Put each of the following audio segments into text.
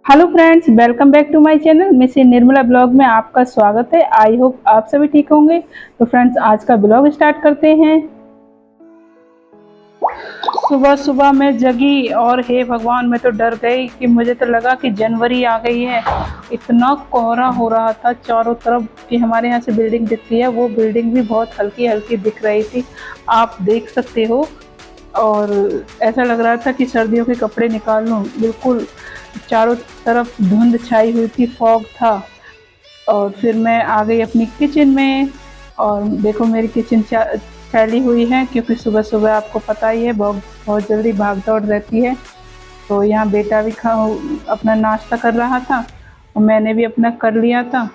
Hello friends, welcome back to my channel miss Nirmala blog में आपका स्वागत है। आई होप आप सभी ठीक होंगे। तो फ्रेंड्स, आज का ब्लॉग स्टार्ट करते हैं। सुबह सुबह मैं जगी और हे भगवान, मैं तो डर गई कि मुझे तो लगा कि जनवरी आ गई है। इतना कोहरा हो रहा था चारों तरफ कि हमारे यहाँ से बिल्डिंग दिखती है, वो बिल्डिंग भी बहुत हल्की हल्की दिख रही थी, आप देख सकते हो। और ऐसा लग रहा था कि सर्दियों के कपड़े निकाल लूँ। बिल्कुल चारों तरफ धुंध छाई हुई थी, फॉग था। और फिर मैं आ गई अपनी किचन में। और देखो मेरी किचन फैली हुई है, क्योंकि सुबह सुबह आपको पता ही है बहुत बहुत जल्दी भाग दौड़ रहती है। तो यहाँ बेटा भी अपना नाश्ता कर रहा था और मैंने भी अपना कर लिया था।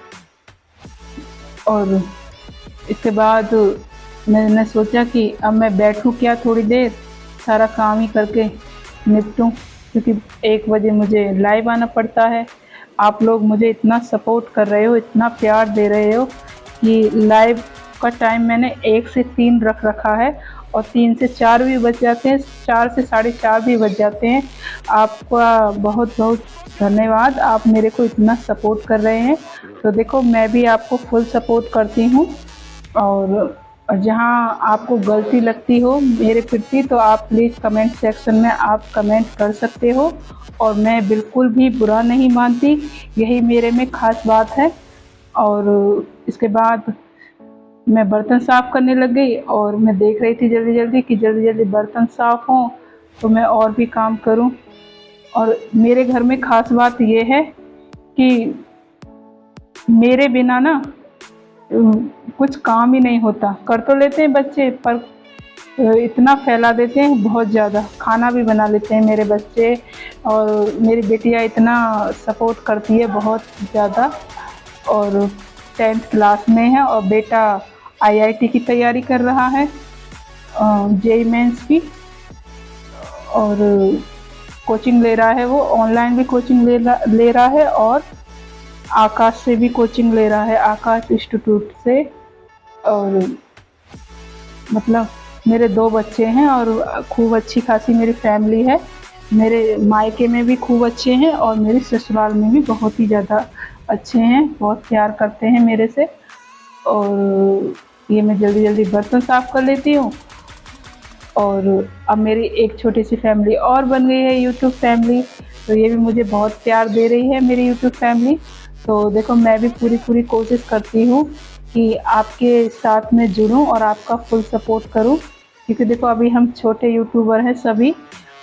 और इसके बाद मैंने सोचा कि अब मैं बैठूं क्या थोड़ी देर, सारा काम ही करके निपटूं, क्योंकि 1 बजे मुझे लाइव आना पड़ता है। आप लोग मुझे इतना सपोर्ट कर रहे हो, इतना प्यार दे रहे हो कि लाइव का टाइम मैंने 1 से 3 रख रखा है और 3 से 4 भी बज जाते हैं, 4 से 4:30 भी बज जाते हैं। आपका बहुत बहुत धन्यवाद, आप मेरे को इतना सपोर्ट कर रहे हैं। तो देखो मैं भी आपको फुल सपोर्ट करती हूँ। और जहाँ आपको गलती लगती हो मेरे प्रति तो आप प्लीज़ कमेंट सेक्शन में आप कमेंट कर सकते हो, और मैं बिल्कुल भी बुरा नहीं मानती, यही मेरे में ख़ास बात है। और इसके बाद मैं बर्तन साफ़ करने लग गई और मैं देख रही थी जल्दी जल्दी कि जल्दी जल्दी बर्तन साफ़ हों तो मैं और भी काम करूं। और मेरे घर में ख़ास बात ये है कि मेरे बिना ना कुछ काम ही नहीं होता। कर तो लेते हैं बच्चे, पर इतना फैला देते हैं बहुत ज़्यादा। खाना भी बना लेते हैं मेरे बच्चे, और मेरी बेटियां इतना सपोर्ट करती है बहुत ज़्यादा। और 10th क्लास में है और बेटा आईआईटी की तैयारी कर रहा है, जेईई मेंस की। और कोचिंग ले रहा है, वो ऑनलाइन भी कोचिंग ले रहा है और आकाश से भी कोचिंग ले रहा है, आकाश इंस्टीट्यूट से। और मतलब मेरे 2 बच्चे हैं और खूब अच्छी खासी मेरी फैमिली है। मेरे मायके में भी खूब अच्छे हैं और मेरे ससुराल में भी बहुत ही ज़्यादा अच्छे हैं, बहुत प्यार करते हैं मेरे से। और ये मैं जल्दी जल्दी बर्तन साफ़ कर लेती हूँ। और अब मेरी एक छोटी सी फैमिली और बन गई है, यूट्यूब फैमिली। तो ये भी मुझे बहुत प्यार दे रही है मेरी यूट्यूब फैमिली। तो देखो मैं भी पूरी कोशिश करती हूँ कि आपके साथ में जुड़ूं और आपका फुल सपोर्ट करूं, क्योंकि देखो अभी हम छोटे यूट्यूबर हैं सभी।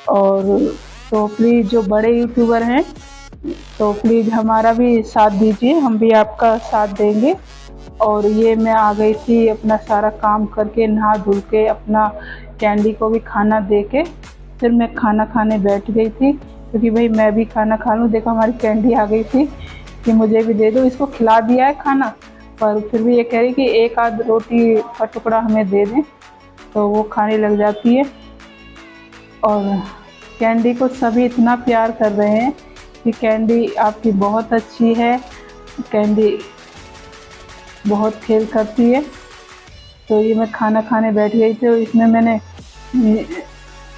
और तो प्लीज़ जो बड़े यूट्यूबर हैं तो प्लीज़ हमारा भी साथ दीजिए, हम भी आपका साथ देंगे। और ये मैं आ गई थी अपना सारा काम करके, नहा धुल के, अपना कैंडी को भी खाना दे के फिर मैं खाना खाने बैठ गई थी, क्योंकि भाई मैं भी खाना खा लूँ। देखो हमारी कैंडी आ गई थी कि मुझे भी दे दो, इसको खिला दिया है खाना, पर फिर भी ये कह रही कि एक आध रोटी का टुकड़ा हमें दे दें, तो वो खाने लग जाती है। और कैंडी को सभी इतना प्यार कर रहे हैं कि कैंडी आपकी बहुत अच्छी है, कैंडी बहुत खेल करती है। तो ये मैं खाना खाने बैठ गई थी और इसमें मैंने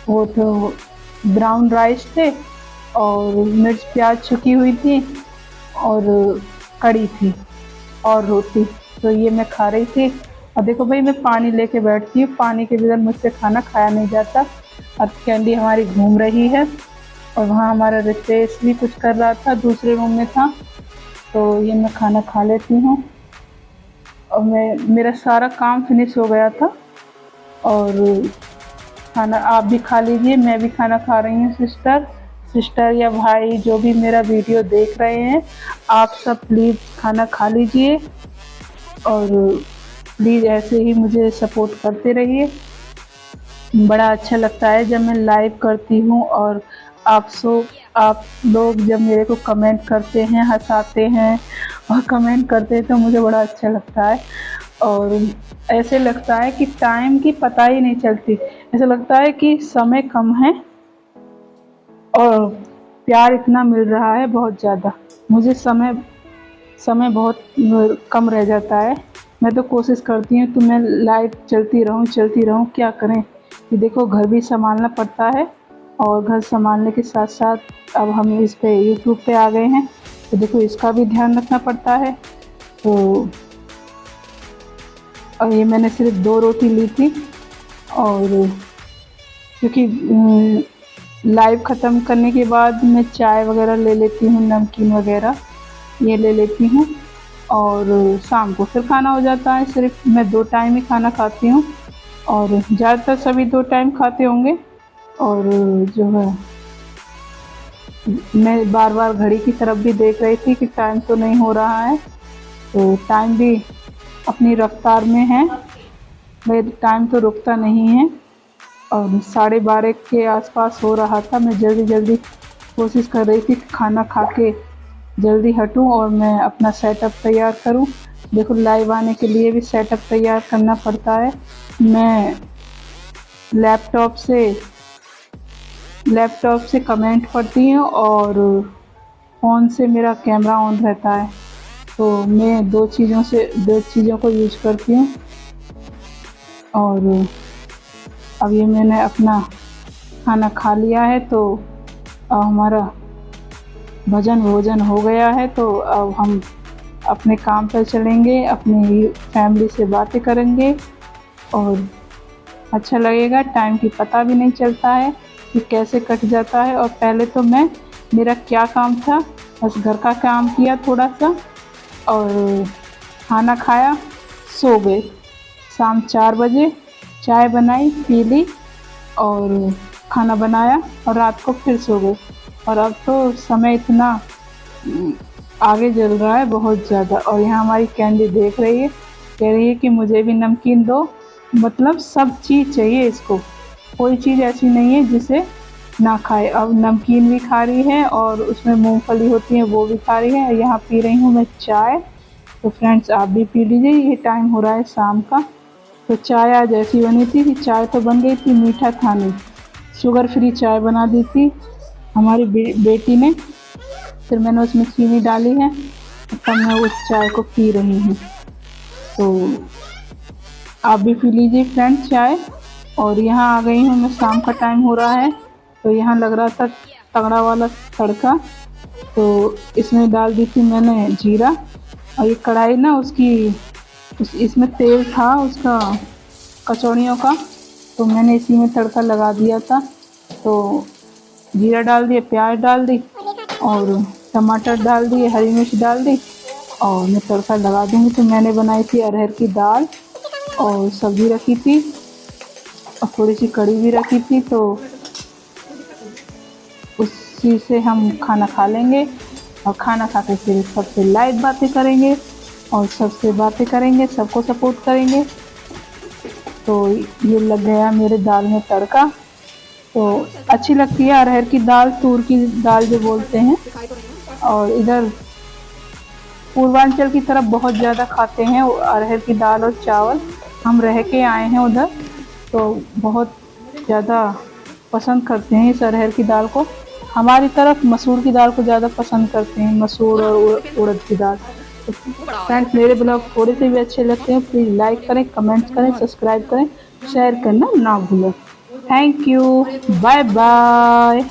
वो तो ब्राउन राइस थे और मिर्च प्याज छुकी हुई थी और कड़ी थी और रोटी, तो ये मैं खा रही थी। और देखो भाई मैं पानी लेके बैठती हूँ, पानी के बगैर मुझसे खाना खाया नहीं जाता। अब कैंडी हमारी घूम रही है और वहाँ हमारा रितेश भी कुछ कर रहा था, दूसरे रूम में था। तो ये मैं खाना खा लेती हूँ और मेरा सारा काम फिनिश हो गया था। और खाना आप भी खा लीजिए, मैं भी खाना खा रही हूँ। सिस्टर या भाई जो भी मेरा वीडियो देख रहे हैं, आप सब प्लीज़ खाना खा लीजिए और प्लीज़ ऐसे ही मुझे सपोर्ट करते रहिए। बड़ा अच्छा लगता है जब मैं लाइव करती हूँ और आप लोग जब मेरे को कमेंट करते हैं, हंसाते हैं और कमेंट करते हैं, तो मुझे बड़ा अच्छा लगता है। और ऐसे लगता है कि टाइम की पता ही नहीं चलती, ऐसा लगता है कि समय कम है और प्यार इतना मिल रहा है बहुत ज़्यादा। मुझे समय बहुत कम रह जाता है। मैं तो कोशिश करती हूँ तो मैं लाइव चलती रहूँ, क्या करें कि देखो घर भी संभालना पड़ता है और घर संभालने के साथ साथ अब हम इस पे यूट्यूब पे आ गए हैं, तो देखो इसका भी ध्यान रखना पड़ता है। तो और ये मैंने सिर्फ 2 रोटी ली थी, और क्योंकि लाइव ख़त्म करने के बाद मैं चाय वगैरह ले लेती हूँ, नमकीन वगैरह ये ले लेती हूँ, और शाम को फिर खाना हो जाता है। सिर्फ मैं 2 टाइम ही खाना खाती हूँ, और ज़्यादातर सभी 2 टाइम खाते होंगे। और जो है मैं बार बार घड़ी की तरफ भी देख रही थी कि टाइम तो नहीं हो रहा है, तो टाइम भी अपनी रफ्तार में है, मेरा टाइम तो रुकता नहीं है। और 12:30 के आसपास हो रहा था, मैं जल्दी जल्दी कोशिश कर रही थी कि खाना खा के जल्दी हटूं और मैं अपना सेटअप तैयार करूं। देखो लाइव आने के लिए भी सेटअप तैयार करना पड़ता है। मैं लैपटॉप से कमेंट पढ़ती हूँ और फ़ोन से मेरा कैमरा ऑन रहता है, तो मैं दो चीज़ों को यूज करती हूँ। और अब ये मैंने अपना खाना खा लिया है, तो अब हमारा भोजन हो गया है, तो अब हम अपने काम पर चलेंगे, अपनी फैमिली से बातें करेंगे और अच्छा लगेगा। टाइम की पता भी नहीं चलता है कि कैसे कट जाता है। और पहले तो मेरा क्या काम था, बस घर का काम किया थोड़ा सा और खाना खाया, सो गए। शाम 4 बजे चाय बनाई, पी ली और खाना बनाया और रात को फिर सो गए। और अब तो समय इतना आगे चल रहा है बहुत ज़्यादा। और यहाँ हमारी कैंडी देख रही है, कह रही है कि मुझे भी नमकीन दो। मतलब सब चीज़ चाहिए इसको, कोई चीज़ ऐसी नहीं है जिसे ना खाए। अब नमकीन भी खा रही है और उसमें मूंगफली होती है वो भी खा रही है। यहाँ पी रही हूँ मैं चाय, तो फ्रेंड्स आप भी पी लीजिए, ये टाइम हो रहा है शाम का। तो चाय आज ऐसी बनी थी कि चाय तो बन गई थी, मीठा था नहीं, शुगर फ्री चाय बना दी थी हमारी बेटी ने। फिर मैंने उसमें चीनी डाली है, तब मैं उस चाय को पी रही हूँ। तो आप भी पी लीजिए फ्रेंड्स चाय। और यहाँ आ गई हूँ मैं, शाम का टाइम हो रहा है, तो यहाँ लग रहा था तगड़ा वाला तड़का, तो इसमें डाल दी थी मैंने जीरा। और ये कढ़ाई ना इसमें तेल था उसका कचौड़ियों का, तो मैंने इसी में तड़का लगा दिया था। तो जीरा डाल दिए, प्याज डाल दी और टमाटर डाल दिए, हरी मिर्च डाल दी और मैं तड़का लगा दूँगी। तो मैंने बनाई थी अरहर की दाल और सब्ज़ी रखी थी और थोड़ी सी कड़ी भी रखी थी, तो उसी से हम खाना खा लेंगे। और खाना खा के फिर सबसे लाइव बातें करेंगे और सबसे बातें करेंगे, सबको सपोर्ट करेंगे। तो ये लग गया मेरे दाल में तड़का। तो अच्छी लगती है अरहर की दाल, तूर की दाल जो बोलते हैं। और इधर पूर्वांचल की तरफ बहुत ज़्यादा खाते हैं अरहर की दाल और चावल। हम रह के आए हैं उधर, तो बहुत ज़्यादा पसंद करते हैं इस अरहर की दाल को। हमारी तरफ मसूर की दाल को ज़्यादा पसंद करते हैं, मसूर और उड़द की दाल। तो फ्रेंड्स मेरे ब्लॉग थोड़े से भी अच्छे लगते हैं, प्लीज़ लाइक करें, कमेंट्स करें, सब्सक्राइब करें, शेयर करना ना भूलें। Thank you, bye bye.